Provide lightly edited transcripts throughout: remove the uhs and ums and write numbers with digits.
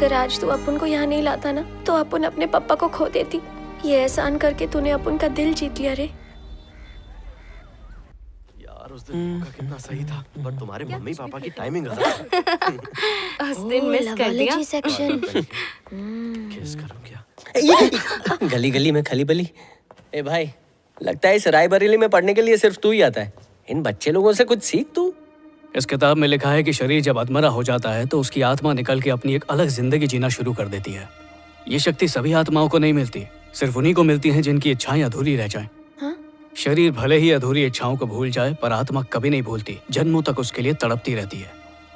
अगर आज तू अपन को यहाँ नहीं लाता ना तो अपन अपने पापा को खो देती। ये एहसान करके तूने अपन का दिल जीत लिया रे। यार उस दिन मौका कितना सही था, पर तुम्हारे मम्मी पापा की टाइमिंग उस दिन मिस कर दिया। सेक्शन किस करूं क्या? गली गली में खली बली। ए भाई, लगता है इस रायबरेली में पढ़ने के लिए सिर्फ तू ही आता है। इन बच्चे लोगों से कुछ सीख तू। इस किताब में लिखा है कि शरीर जब अधमरा हो जाता है तो उसकी आत्मा निकल के अपनी एक अलग जिंदगी जीना शुरू कर देती है। ये शक्ति सभी आत्माओं को नहीं मिलती, सिर्फ उन्हीं को मिलती है जिनकी इच्छाएं अधूरी रह जाएं। शरीर भले ही अधूरी इच्छाओं को भूल जाए, पर आत्मा कभी नहीं भूलती, जन्मों तक उसके लिए तड़पती रहती है।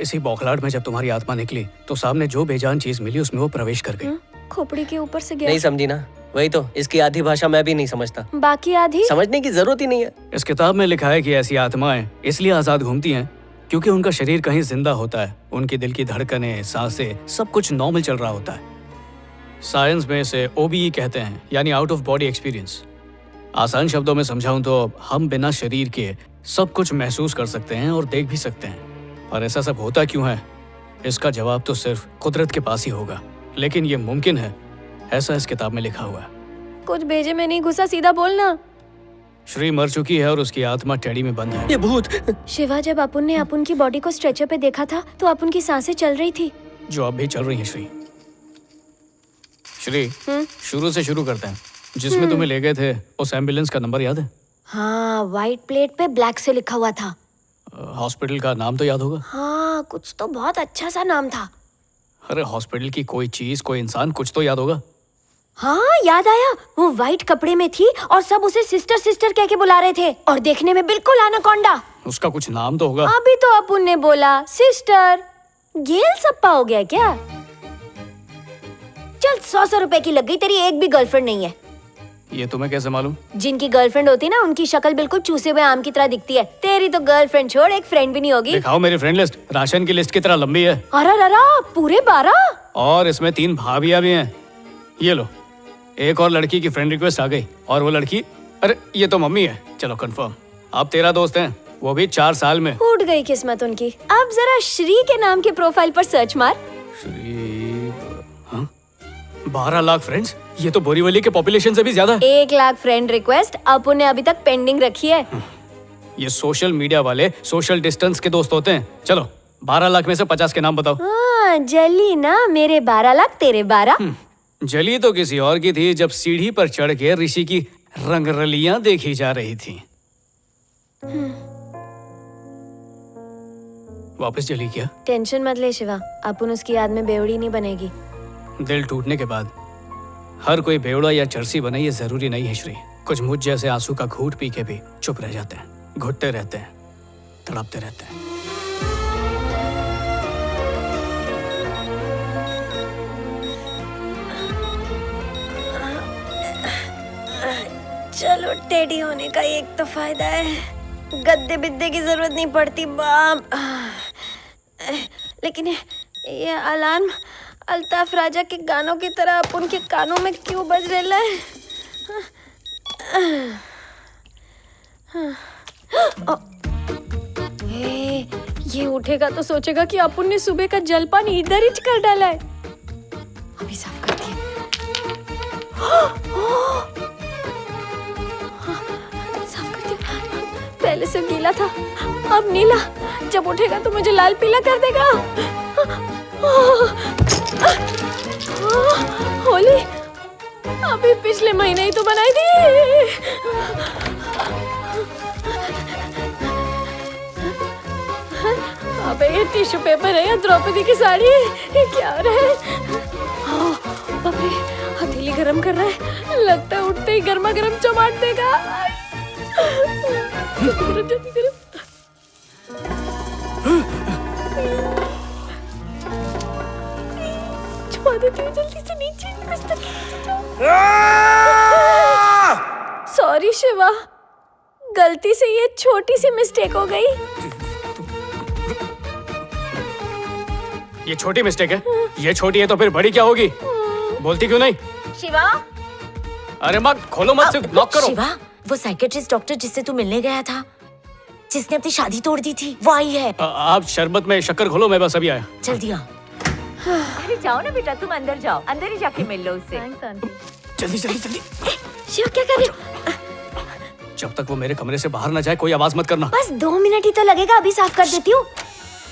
इसी बौखलाहट में जब तुम्हारी आत्मा निकली तो सामने जो बेजान चीज मिली उसमें वो प्रवेश कर गई। खोपड़ी के ऊपर से गया। नहीं समझी ना? वही तो, इसकी आधी भाषा मैं भी नहीं समझता। बाकी आधी समझने की जरूरत ही नहीं है। इस किताब में लिखा है कि ऐसी आत्माएं इसलिए आजाद घूमती हैं क्योंकि उनका शरीर कहीं जिंदा होता है, उनकी दिल की धड़कनें, सांसें, सब कुछ नॉर्मल चल रहा होता है। साइंस में इसे OBE कहते हैं, यानी आउट ऑफ बॉडी एक्सपीरियंस। आसान शब्दों में समझाऊं तो हम बिना शरीर के सब कुछ महसूस कर सकते हैं और देख भी सकते हैं। पर ऐसा सब होता क्यों है? इसका जवाब तो सिर्फ कुदरत के पास ही होगा, लेकिन ये मुमकिन है, ऐसा इस किताब में लिखा हुआ है। कुछ भेजे में नहीं घुसा, सीधा बोलना। श्री मर चुकी है और उसकी आत्मा टेडी में बंद है। ये भूत। शिवा, जब अपन ने अपन की बॉडी को स्ट्रेचर पे देखा था तो अपन की सांसें चल रही थी, जो अब भी चल रही है। श्री शुरू से शुरू करते हैं। जिसमें तुम्हें ले गए थे उस एम्बुलेंस का नंबर याद है? हाँ, व्हाइट प्लेट पे ब्लैक से लिखा हुआ था। हॉस्पिटल का नाम तो याद होगा? हाँ, कुछ तो बहुत अच्छा सा नाम था। अरे हॉस्पिटल की कोई चीज, कोई इंसान, कुछ तो याद होगा। हाँ, याद आया। वो व्हाइट कपड़े में थी और सब उसे सिस्टर सिस्टर कह के बुला रहे थे और देखने में बिल्कुल एनाकोंडा। उसका कुछ नाम तो होगा। अभी तो अपन ने बोला सिस्टर। गेल सप्पा हो गया क्या? चल, 100 रुपए की लग गई, तेरी एक भी गर्लफ्रेंड नहीं है। ये तुम्हें कैसे मालूम? जिनकी गर्लफ्रेंड होती ना, उनकी शक्ल बिल्कुल चूसे हुए आम की तरह दिखती है। तेरी तो गर्लफ्रेंड छोड़, एक फ्रेंड भी नहीं होगी। दिखाओ मेरी फ्रेंड लिस्ट। राशन की लिस्ट की तरह लंबी है। अरे पूरे 12। और इसमें 3 भाभियां भी हैं। ये लो, एक और लड़की की फ्रेंड रिक्वेस्ट आ गई। और वो लड़की, अरे ये तो मम्मी है। चलो कंफर्म, आप 13 दोस्त हैं, वो भी 4 साल में। फूट गई किस्मत उनकी। अब जरा श्री के नाम के प्रोफाइल पर सर्च मार। श्री, हाँ? 12 लाख फ्रेंड्स, ये तो बोरीवली के पॉपुलेशन से भी ज्यादा है। 1 लाख फ्रेंड रिक्वेस्ट अपन ने अभी तक पेंडिंग रखी है। ये सोशल मीडिया वाले सोशल डिस्टेंस के दोस्त होते हैं। चलो 12 लाख में से 50 के नाम बताओ। हाँ, जली ना, मेरे 12 लाख तेरे 12। जली तो किसी और की थी जब सीढ़ी पर चढ़ के ऋषि की रंगरलियां देखी जा रही थी। वापस जली क्या? टेंशन मत ले शिवा, अपन उसकी याद में बेवड़ी नहीं बनेगी। दिल टूटने के बाद हर कोई बेवड़ा या चरसी बने ये जरूरी नहीं है श्री। कुछ मुझ जैसे आंसू का घूंट पी के भी चुप रह जाते हैं, घुटते रहते हैं, तड़पते रहते हैं। चलो, टेडी होने का एक तो फायदा है, गद्दे बिद्दे की जरूरत नहीं पड़ती बाम। लेकिन ये अलार्म अल्ताफ राजा के गानों की तरह अपन के कानों में क्यों बज रहा है? ये उठेगा तो सोचेगा कि अपन ने सुबह का जलपान इधर ही कर डाला है। अभी साफ करती है। पहले से गीला था, अब नीला। जब उठेगा तो मुझे लाल पीला कर देगा। होली अभी पिछले महीने ही तो बनाई थी। अबे ये टिश्यू पेपर है या द्रौपदी की साड़ी? ये क्या हो रहा है? बाप रे, हथेली गरम कर रहा है। लगता है उठते ही गर्मा गर्म चमाट देगा। छुपा देती हूँ जल्दी से नीचे। सॉरी शिवा, गलती से ये छोटी सी मिस्टेक हो गई। ये छोटी मिस्टेक है? ये छोटी है तो फिर बड़ी क्या होगी? बोलती क्यों नहीं? शिवा, अरे मत खोलो, मत सिर्फ लॉक करो। शिवा, वो साइकेट्रिस्ट डॉक्टर जिससे तू मिलने गया था, जिसने अपनी शादी तोड़ दी थी, वो आई है। आप शरबत में शक्कर घोलो, मैं बस अभी आया। जल्दी आ। अरे जाओ ना बेटा, तुम अंदर जाओ, अंदर ही जाके मिल लो उससे। जल्दी जल्दी जल्दी। शिवा क्या कर रहे हो? जब तक वो मेरे कमरे से बाहर ना जाए कोई आवाज मत करना। बस 2 मिनट ही तो लगेगा, अभी साफ कर देती हूँ।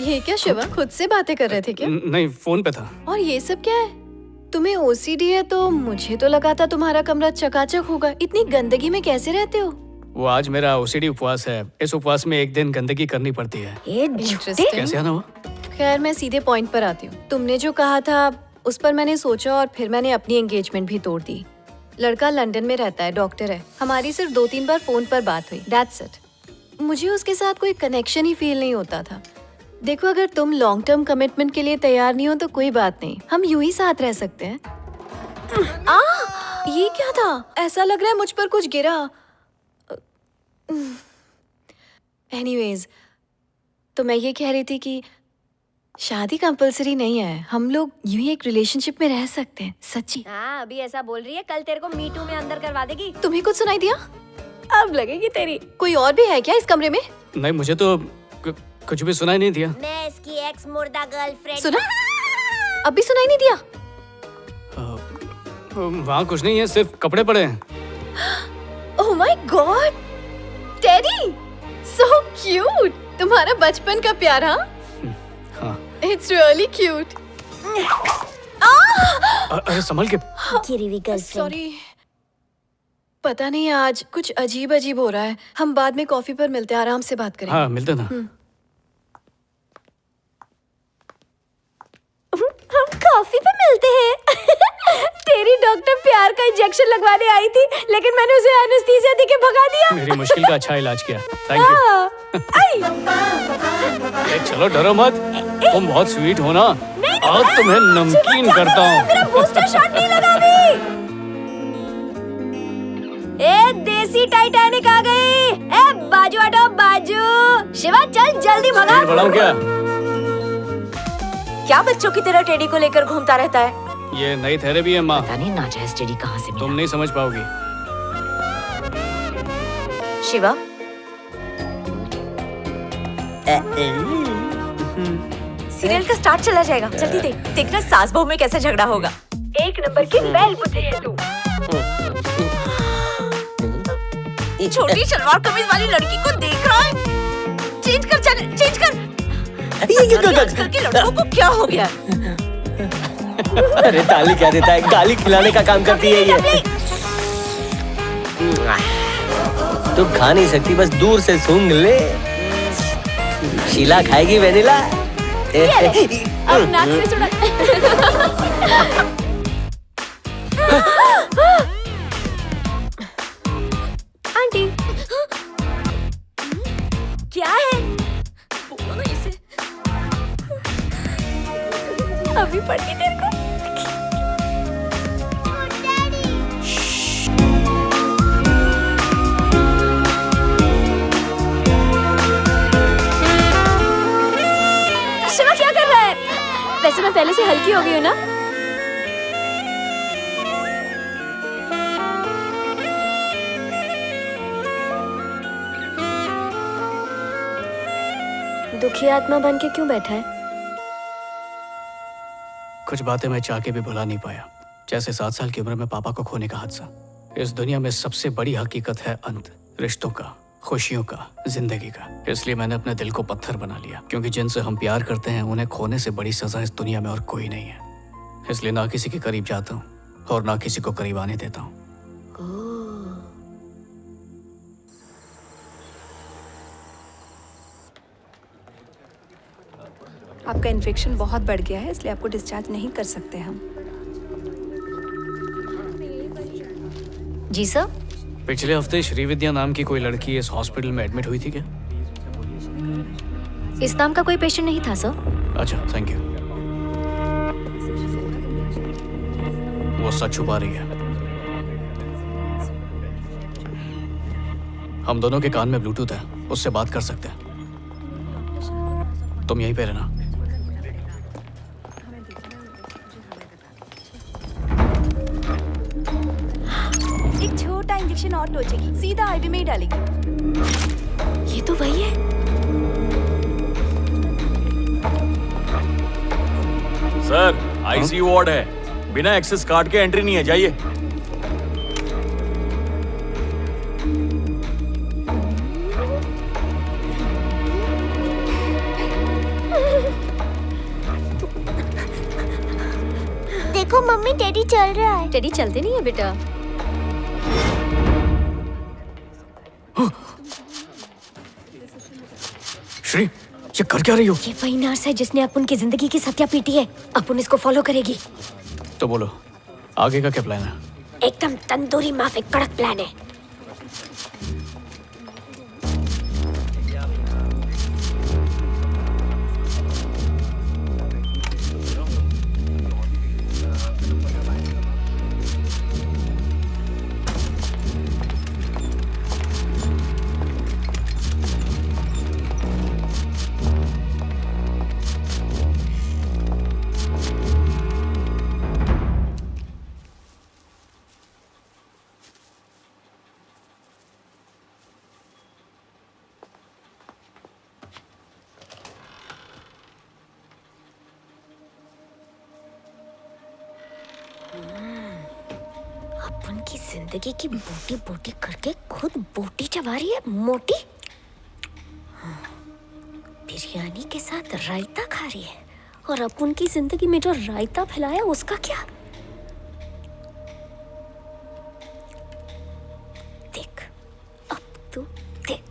ये क्या शिवा, खुद से बातें कर रहे थे क्या? नहीं, फोन पे था। और ये सब क्या है? तुम्हें ओसीडी है तो मुझे तो लगा था तुम्हारा कमरा चकाचक होगा। इतनी गंदगी में कैसे रहते हो? वो आज मेरा ओसीडी उपवास है। इस उपवास में एक दिन गंदगी करनी पड़ती है। ये Interesting। कैसे आना हुआ? खैर मैं सीधे पॉइंट पर आती हूँ। तुमने जो कहा था उस पर मैंने सोचा और फिर मैंने अपनी एंगेजमेंट भी तोड़ दी। लड़का लंदन में रहता है, डॉक्टर है। हमारी सिर्फ 2-3 बार फोन पर बात हुई, दैट्स इट। मुझे उसके साथ कोई कनेक्शन ही फील नहीं होता था। देखो अगर तुम लॉन्ग टर्म कमिटमेंट के लिए तैयार नहीं हो तो कोई बात नहीं, हम यूं ही साथ रह सकते हैं। ये क्या था? ऐसा लग रहा है मुझ पर कुछ गिरा। एनीवेज, तो मैं ये कह रही थी कि शादी कंपलसरी नहीं है, हम लोग यूं ही एक रिलेशनशिप में रह सकते हैं। सच्ची। हाँ, अभी ऐसा बोल रही है, कल तेरे को मीटू में अंदर करवा देगी। तुम्हें कुछ सुनाई दिया? अब लगेगी तेरी। कोई और भी है क्या इस कमरे में? नहीं, मुझे तो कुछ भी सुनाई नहीं दिया। मैं इसकी एक्स मुर्दा गर्लफ्रेंड। सुना? अब भी सुनाई नहीं दिया? वहाँ कुछ नहीं है, सिर्फ कपड़े पड़े हैं। Oh my God, teddy, so cute. तुम्हारा बचपन का प्यार। हाँ, हाँ। It's really cute. अरे संभल के। सॉरी, पता नहीं आज कुछ अजीब अजीब हो रहा है। हम बाद में कॉफी पर मिलते हैं, आराम से बात करेंगे। हाँ, मिलते ना। हम कॉफी पे मिलते हैं। तेरी डॉक्टर प्यार का इंजेक्शन लगवाने आई थी, लेकिन मैंने उसे एनेस्थीसिया देके भगा दिया। मेरी मुश्किल का अच्छा इलाज किया, थैंक यू। चलो डरो मत, तुम बहुत स्वीट हो ना। आज तुम्हें नमकीन करता हूँ। मेरा बूस्टर शॉट नहीं लगा अभी। ए देसी टाइटैनिक आ गई। ए बाजू हटो, बाजू। शिवा चल जल्दी भगा। स्पीड बढ़ाऊं क्या? क्या बच्चों की तरह टेडी को लेकर घूमता रहता है? ये नई थेरेपी है माँ, पता नहीं नाजायज टेडी कहाँ से मिला। तुम नहीं समझ पाओगी। शिवा, सीरियल का स्टार्ट चला जाएगा, जल्दी देख। देखना सास बहू में कैसे झगड़ा होगा। 1 नंबर की बैल बुद्धि है तू। छोटी शलवार कमीज वाली लड़की को देख रहा है? चेंज कर चैनल, चेंज कर। आजकल के लड़कों को क्या हो गया? अरे ताली क्या देता है, गाली खिलाने का काम करती है ये। तू खा नहीं सकती, बस दूर से सूंघ ले। शीला खाएगी वेनिला। अब नाक से सुना। आंटी, क्या है? बोलो ना इसे। अभी पड़ती तेरे को। शिवा क्या कर रहा है? वैसे मैं पहले से हल्की हो गई हूँ ना? दुखी आत्मा बन के क्यों बैठा है? कुछ बातें मैं चाह के भी भुला नहीं पाया, जैसे 7 साल की उम्र में पापा को खोने का हादसा। इस दुनिया में सबसे बड़ी हकीकत है अंत, रिश्तों का, खुशियों का, जिंदगी का। इसलिए मैंने अपने दिल को पत्थर बना लिया, क्योंकि जिनसे हम प्यार करते हैं उन्हें खोने से बड़ी सजा इस दुनिया में और कोई नहीं है। इसलिए ना किसी के करीब जाता हूँ और ना किसी को करीब आने देता हूँ। आपका इन्फेक्शन बहुत बढ़ गया है, इसलिए आपको डिस्चार्ज नहीं कर सकते हम। जी सर। पिछले हफ्ते श्रीविद्या नाम की कोई लड़की इस हॉस्पिटल में एडमिट हुई थी क्या? इस नाम का कोई पेशेंट नहीं था सर। अच्छा, थैंक यू। वो सच छुपा रही है। हम दोनों के कान में ब्लूटूथ है, उससे बात कर सकते हैं। तुम यहीं पे रहना। एक छोटा इंजेक्शन और लोचेगी, सीधा आईवी में ही डालेगी। ये तो वही है। सर आईसीयू वार्ड है, बिना एक्सेस कार्ड के एंट्री नहीं है, जाइए। देखो मम्मी, टेडी चल रहा है। टेडी चलते नहीं है बेटा। श्री, ये कर क्या रही हो? ये वही नर्स है जिसने अपुन की जिंदगी की सत्या पीटी है। अपुन इसको फॉलो करेगी। तो बोलो, आगे का क्या प्लान है? एकदम तंदूरी माफिक कड़क प्लान है। अपन की जिंदगी की बोटी बोटी करके खुद बोटी चबा रही है मोटी। बिरयानी के साथ रायता खा रही है, और अपन की जिंदगी में जो रायता फैलाया उसका क्या? देख, अब तू देख।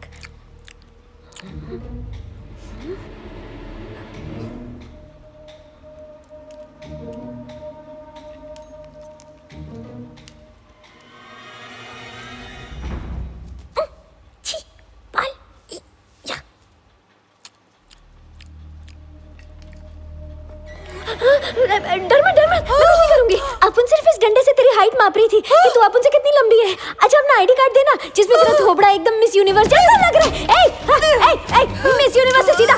डर मत, मैं कुछ नहीं करूंगी। अपन सिर्फ इस डंडे से तेरी हाइट माप रही थी कि तू अपन से कितनी लंबी है। अच्छा, अपना आईडी कार्ड देना जिसमें तेरा थोबड़ा एकदम मिस यूनिवर्स जैसा लग रहा है। मिस यूनिवर्स से सीधा